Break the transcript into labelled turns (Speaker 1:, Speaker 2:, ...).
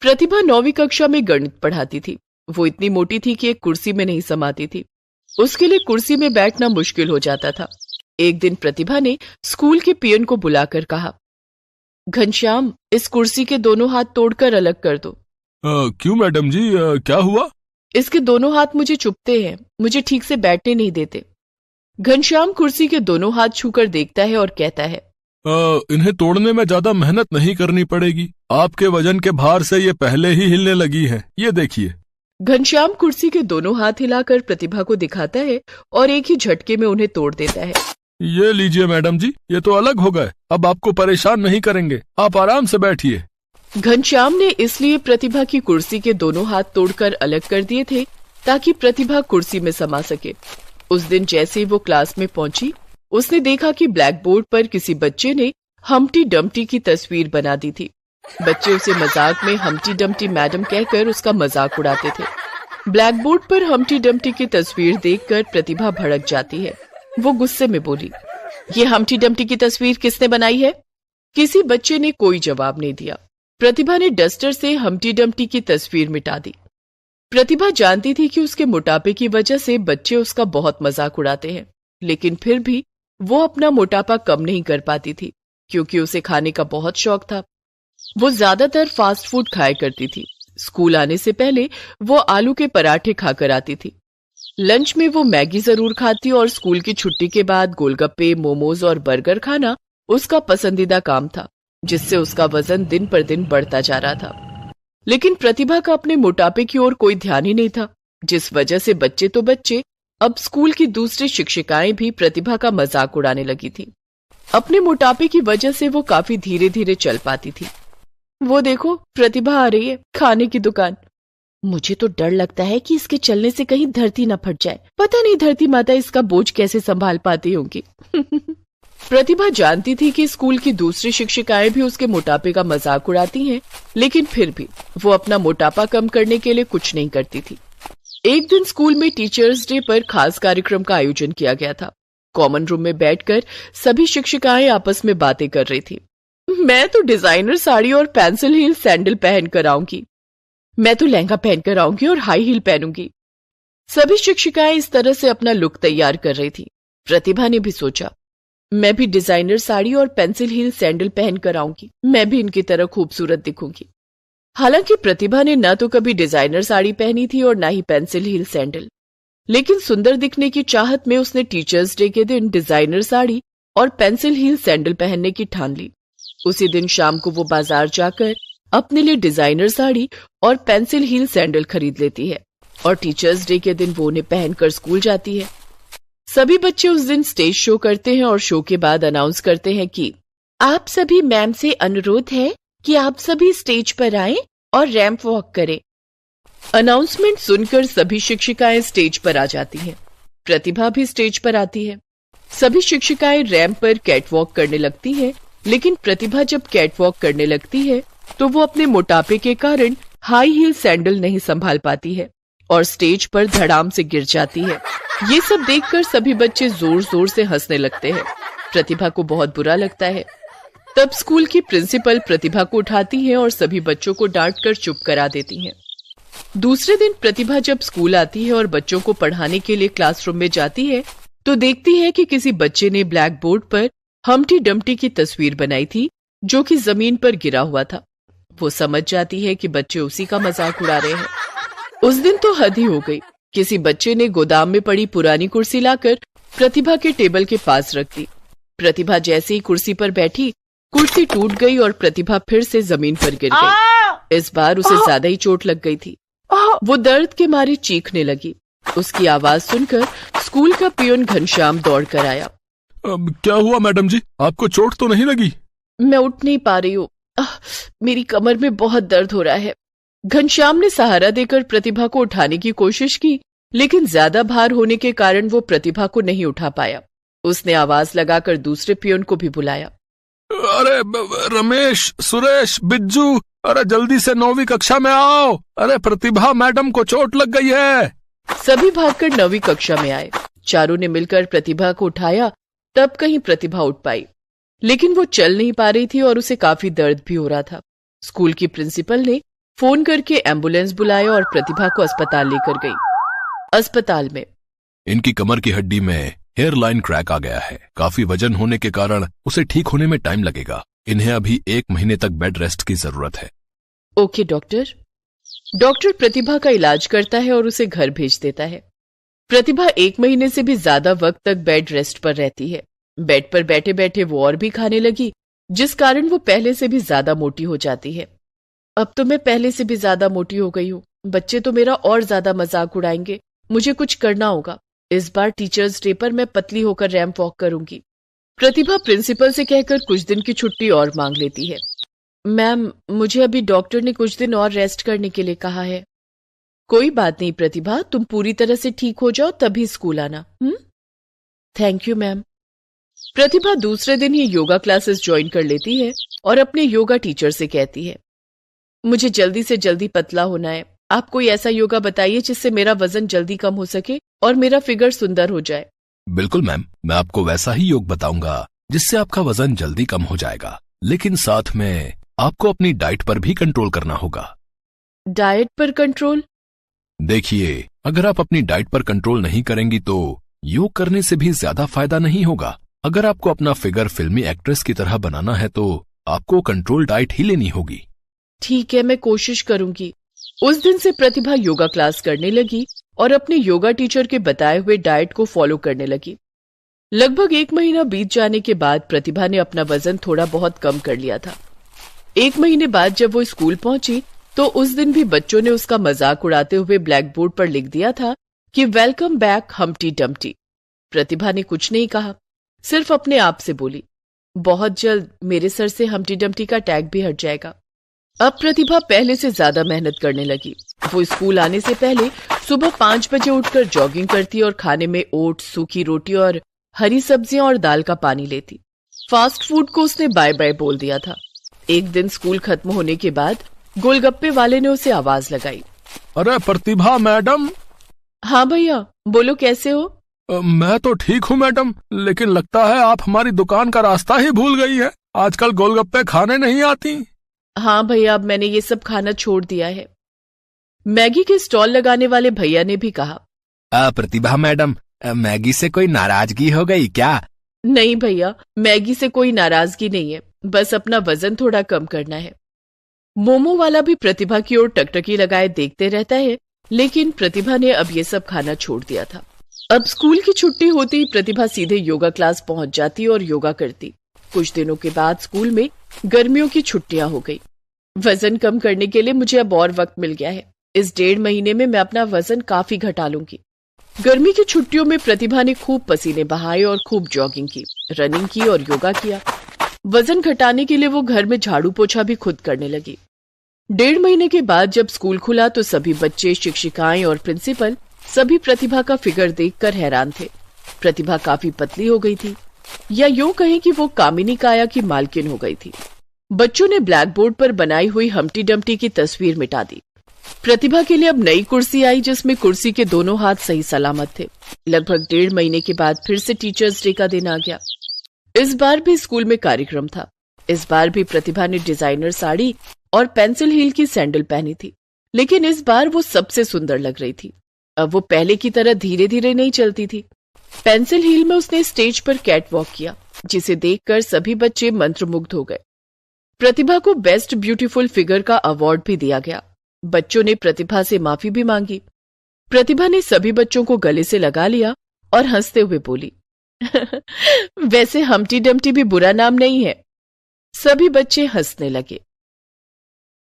Speaker 1: प्रतिभा 9वीं कक्षा में गणित पढ़ाती थी। वो इतनी मोटी थी कि एक कुर्सी में नहीं समाती थी। उसके लिए कुर्सी में बैठना मुश्किल हो जाता था। एक दिन प्रतिभा ने स्कूल के पियन को बुलाकर कहा, घनश्याम, इस कुर्सी के दोनों हाथ तोड़कर अलग कर दो।
Speaker 2: क्यों मैडम जी, क्या हुआ?
Speaker 1: इसके दोनों हाथ मुझे चुभते हैं, मुझे ठीक से बैठने नहीं देते। घनश्याम कुर्सी के दोनों हाथ छूकर देखता है और कहता है,
Speaker 2: इन्हें तोड़ने में ज्यादा मेहनत नहीं करनी पड़ेगी। आपके वजन के भार से ये पहले ही हिलने लगी है, ये देखिए।
Speaker 1: घनश्याम कुर्सी के दोनों हाथ हिलाकर प्रतिभा को दिखाता है और एक ही झटके में उन्हें तोड़ देता है।
Speaker 2: ये लीजिए मैडम जी, ये तो अलग हो गए। अब आपको परेशान नहीं करेंगे, आप आराम से बैठिए।
Speaker 1: घनश्याम ने इसलिए प्रतिभा की कुर्सी के दोनों हाथ तोड़कर अलग कर दिए थे ताकि प्रतिभा कुर्सी में समा सके। उस दिन जैसे ही वो क्लास में पहुंची, उसने देखा कि ब्लैक बोर्ड पर किसी बच्चे ने हम्टी डम्टी की तस्वीर बना दी थी। बच्चे उसे मजाक में हम्टी डम्टी मैडम कहकर उसका मजाक उड़ाते थे। ब्लैक बोर्ड पर हम्टी डम्टी की तस्वीर देखकर प्रतिभा भड़क जाती है। वो गुस्से में बोली, ये हम्टी डम्टी की तस्वीर किसने बनाई है? किसी बच्चे ने कोई जवाब नहीं दिया। प्रतिभा ने डस्टर से हम्टी डम्टी की तस्वीर मिटा दी। प्रतिभा जानती थी कि उसके मोटापे की वजह से बच्चे उसका बहुत मजाक उड़ाते हैं, लेकिन फिर भी वो अपना मोटापा कम नहीं कर पाती थी क्योंकि उसे खाने का बहुत शौक था। वो ज्यादातर फास्ट फूड खाया करती थी। स्कूल आने से पहले वो आलू के पराठे खाकर आती थी। लंच में वो मैगी जरूर खाती और स्कूल की छुट्टी के बाद गोलगप्पे, मोमोज और बर्गर खाना उसका पसंदीदा काम था, जिससे उसका वजन दिन पर दिन बढ़ता जा रहा था। लेकिन प्रतिभा का अपने मोटापे की ओर कोई ध्यान ही नहीं था, जिस वजह से बच्चे तो बच्चे, अब स्कूल की दूसरी शिक्षिकाएं भी प्रतिभा का मजाक उड़ाने लगी थी। अपने मोटापे की वजह से वो काफी धीरे धीरे चल पाती थी। वो देखो, प्रतिभा आ रही है, खाने की दुकान। मुझे तो डर लगता है कि इसके चलने से कहीं धरती न फट जाए। पता नहीं धरती माता इसका बोझ कैसे संभाल पाती होंगी। प्रतिभा जानती थी कि स्कूल की दूसरी शिक्षिकाएं भी उसके मोटापे का मजाक उड़ाती हैं, लेकिन फिर भी वो अपना मोटापा कम करने के लिए कुछ नहीं करती थी। एक दिन स्कूल में टीचर्स डे पर खास कार्यक्रम का आयोजन किया गया था। कॉमन रूम में बैठकर सभी शिक्षिकाएं आपस में बातें कर रही थी। मैं तो डिजाइनर साड़ी और पेंसिल हील सैंडल पहन कर आऊंगी। मैं तो लहंगा पहन कर आऊंगी और हाई हील पहनूंगी। सभी शिक्षिकाएं इस तरह से अपना लुक तैयार कर रही थी। प्रतिभा ने भी सोचा, मैं भी डिजाइनर साड़ी और पेंसिल हील सैंडल पहन कर आऊंगी। मैं भी इनकी तरह खूबसूरत दिखूंगी। हालांकि प्रतिभा ने न तो कभी डिजाइनर साड़ी पहनी थी और न ही पेंसिल हील सैंडल, लेकिन सुंदर दिखने की चाहत में उसने टीचर्स डे के दिन डिजाइनर साड़ी और पेंसिल हील सैंडल पहनने की ठान ली। उसी दिन शाम को वो बाजार जाकर अपने लिए डिजाइनर साड़ी और पेंसिल हील सैंडल खरीद लेती है और टीचर्स डे के दिन वो उन्हें पहनकर स्कूल जाती है। सभी बच्चे उस दिन स्टेज शो करते हैं और शो के बाद अनाउंस करते हैं कि आप सभी मैम से अनुरोध है कि आप सभी स्टेज पर आएं और रैंप वॉक करें। अनाउंसमेंट सुनकर सभी शिक्षिकाएं स्टेज पर आ जाती हैं। प्रतिभा भी स्टेज पर आती है। सभी शिक्षिकाएं रैंप पर कैटवॉक करने लगती हैं, लेकिन प्रतिभा जब कैटवॉक करने लगती है तो वो अपने मोटापे के कारण हाई हील सैंडल नहीं संभाल पाती है और स्टेज पर धड़ाम से गिर जाती है। ये सब देखकर सभी बच्चे जोर जोर से हंसने लगते हैं। प्रतिभा को बहुत बुरा लगता है। तब स्कूल की प्रिंसिपल प्रतिभा को उठाती है और सभी बच्चों को डांट कर चुप करा देती हैं। दूसरे दिन प्रतिभा जब स्कूल आती है और बच्चों को पढ़ाने के लिए क्लासरूम में जाती है तो देखती है कि किसी बच्चे ने ब्लैक बोर्ड पर हम्टी डम्टी की तस्वीर बनाई थी जो कि जमीन पर गिरा हुआ था। वो समझ जाती है कि बच्चे उसी का मजाक उड़ा रहे हैं। उस दिन तो हद ही हो गई। किसी बच्चे ने गोदाम में पड़ी पुरानी कुर्सी लाकर प्रतिभा के टेबल के पास रख दी। प्रतिभा जैसे ही कुर्सी पर बैठी, कुर्सी टूट गई और प्रतिभा फिर से जमीन पर गिर गई। इस बार उसे ज्यादा ही चोट लग गई थी। वो दर्द के मारे चीखने लगी। उसकी आवाज सुनकर स्कूल का पियोन घनश्याम दौड़ कर आया।
Speaker 2: क्या हुआ मैडम जी, आपको चोट तो नहीं लगी?
Speaker 1: मैं उठ नहीं पा रही हूँ, मेरी कमर में बहुत दर्द हो रहा है। घनश्याम ने सहारा देकर प्रतिभा को उठाने की कोशिश की, लेकिन ज्यादा भार होने के कारण वो प्रतिभा को नहीं उठा पाया। उसने आवाज लगाकर दूसरे पियोन को भी बुलाया।
Speaker 2: अरे रमेश, सुरेश, बिज्जू, अरे जल्दी से 9वीं कक्षा में आओ। अरे प्रतिभा मैडम को चोट लग गई है।
Speaker 1: सभी भागकर 9वीं कक्षा में आए। चारों ने मिलकर प्रतिभा को उठाया, तब कहीं प्रतिभा उठ पाई, लेकिन वो चल नहीं पा रही थी और उसे काफी दर्द भी हो रहा था। स्कूल की प्रिंसिपल ने फोन करके एम्बुलेंस बुलाया और प्रतिभा को अस्पताल लेकर गई। अस्पताल में
Speaker 2: इनकी कमर की हड्डी में हेयर लाइन क्रैक आ गया है। काफी वजन होने के कारण उसे ठीक होने में टाइम लगेगा। इन्हें अभी 1 महीने तक बेड रेस्ट की जरूरत है।
Speaker 1: Okay doctor. डॉक्टर प्रतिभा का इलाज करता है और उसे घर भेज देता है। प्रतिभा 1 महीने से भी ज्यादा वक्त तक बेड रेस्ट पर रहती है। बेड पर बैठे बैठे वो और भी खाने लगी, जिस कारण वो पहले से भी ज्यादा मोटी हो जाती है। अब तो मैं पहले से भी ज्यादा मोटी हो गई हूँ। बच्चे तो मेरा और ज्यादा मजाक उड़ाएंगे। मुझे कुछ करना होगा। इस बार टीचर्स डे पर मैं पतली होकर रैंप वॉक करूंगी। प्रतिभा प्रिंसिपल से कहकर कुछ दिन की छुट्टी और मांग लेती है। मैम, मुझे अभी डॉक्टर ने कुछ दिन और रेस्ट करने के लिए कहा है। कोई बात नहीं प्रतिभा, तुम पूरी तरह से ठीक हो जाओ तभी स्कूल आना। Thank you ma'am. प्रतिभा दूसरे दिन ही योगा क्लासेस ज्वाइन कर लेती है और अपने योगा टीचर से कहती है, मुझे जल्दी से जल्दी पतला होना है। आप कोई ऐसा योगा बताइए जिससे मेरा वजन जल्दी कम हो सके और मेरा फिगर सुंदर हो जाए।
Speaker 2: बिल्कुल मैम, मैं आपको वैसा ही योग बताऊंगा जिससे आपका वजन जल्दी कम हो जाएगा, लेकिन साथ में आपको अपनी डाइट पर भी कंट्रोल करना होगा।
Speaker 1: डाइट पर कंट्रोल?
Speaker 2: देखिए, अगर आप अपनी डाइट पर कंट्रोल नहीं करेंगी तो योग करने से भी ज्यादा फायदा नहीं होगा। अगर आपको अपना फिगर फिल्मी एक्ट्रेस की तरह बनाना है तो आपको कंट्रोल डाइट ही लेनी होगी।
Speaker 1: ठीक है, मैं कोशिश करूंगी। उस दिन से प्रतिभा योगा क्लास करने लगी और अपने योगा टीचर के बताए हुए डाइट को फॉलो करने लगी। लगभग 1 महीना बीत जाने के बाद प्रतिभा ने अपना वजन थोड़ा बहुत कम कर लिया था। 1 महीने बाद जब वो स्कूल पहुंची तो उस दिन भी बच्चों ने उसका मजाक उड़ाते हुए ब्लैक बोर्ड पर लिख दिया था कि वेलकम बैक हम्टी डम्टी। प्रतिभा ने कुछ नहीं कहा, सिर्फ अपने आप से बोली, बहुत जल्द मेरे सर से हम्टी डम्टी का टैग भी हट जाएगा। अब प्रतिभा पहले से ज्यादा मेहनत करने लगी। वो स्कूल आने से पहले सुबह 5 बजे उठकर जॉगिंग करती और खाने में ओट्स, सूखी रोटी और हरी सब्जियां और दाल का पानी लेती। फास्ट फूड को उसने बाय बाय बोल दिया था। एक दिन स्कूल खत्म होने के बाद गोलगप्पे वाले ने उसे आवाज लगाई,
Speaker 2: अरे प्रतिभा मैडम।
Speaker 1: हाँ भैया, बोलो कैसे हो?
Speaker 2: मैं तो ठीक हूँ मैडम, लेकिन लगता है आप हमारी दुकान का रास्ता ही भूल गई है। आजकल गोलगप्पे खाने नहीं आती।
Speaker 1: हाँ भैया, अब मैंने ये सब खाना छोड़ दिया है। मैगी के स्टॉल लगाने वाले भैया ने भी कहा,
Speaker 2: प्रतिभा मैडम, मैगी से कोई नाराजगी हो गई क्या?
Speaker 1: नहीं भैया, मैगी से कोई नाराजगी नहीं है, बस अपना वजन थोड़ा कम करना है। मोमो वाला भी प्रतिभा की ओर टकटकी लगाए देखते रहता है, लेकिन प्रतिभा ने अब ये सब खाना छोड़ दिया था। अब स्कूल की छुट्टी होते ही प्रतिभा सीधे योगा क्लास पहुंच जाती और योगा करती। कुछ दिनों के बाद स्कूल में गर्मियों की छुट्टियां हो गई। वजन कम करने के लिए मुझे अब और वक्त मिल गया है। इस 1.5 महीने में मैं अपना वजन काफी घटा लूंगी। गर्मी की छुट्टियों में प्रतिभा ने खूब पसीने बहाए और खूब जॉगिंग की, रनिंग की और योगा किया। वजन घटाने के लिए वो घर में झाड़ू पोछा भी खुद करने लगी। 1.5 महीने के बाद जब स्कूल खुला तो सभी बच्चे, शिक्षिकाएं और प्रिंसिपल सभी प्रतिभा का फिगर देखकर हैरान थे। प्रतिभा काफी पतली हो गई थी, या यूं कहें कि वो कामिनी काया की मालकिन हो गई थी। बच्चों ने ब्लैक बोर्ड पर बनाई हुई हम्टी डम्टी की तस्वीर मिटा दी। प्रतिभा के लिए अब नई कुर्सी आई जिसमें कुर्सी के दोनों हाथ सही सलामत थे। लगभग 1.5 महीने के बाद फिर से टीचर्स डे का दिन आ गया। इस बार भी स्कूल में कार्यक्रम था। इस बार भी प्रतिभा ने डिजाइनर साड़ी और पेंसिल हील की सैंडल पहनी थी, लेकिन इस बार वो सबसे सुंदर लग रही थी। अब वो पहले की तरह धीरे धीरे नहीं चलती थी। पेंसिल हील में उसने स्टेज पर कैट वॉक किया, जिसे देखकर सभी बच्चे मंत्रमुग्ध हो गए। प्रतिभा को बेस्ट ब्यूटीफुल फिगर का अवार्ड भी दिया गया। बच्चों ने प्रतिभा से माफी भी मांगी। प्रतिभा ने सभी बच्चों को गले से लगा लिया और हंसते हुए बोली, वैसे हम्टी डम्टी भी बुरा नाम नहीं है। सभी बच्चे हंसने लगे।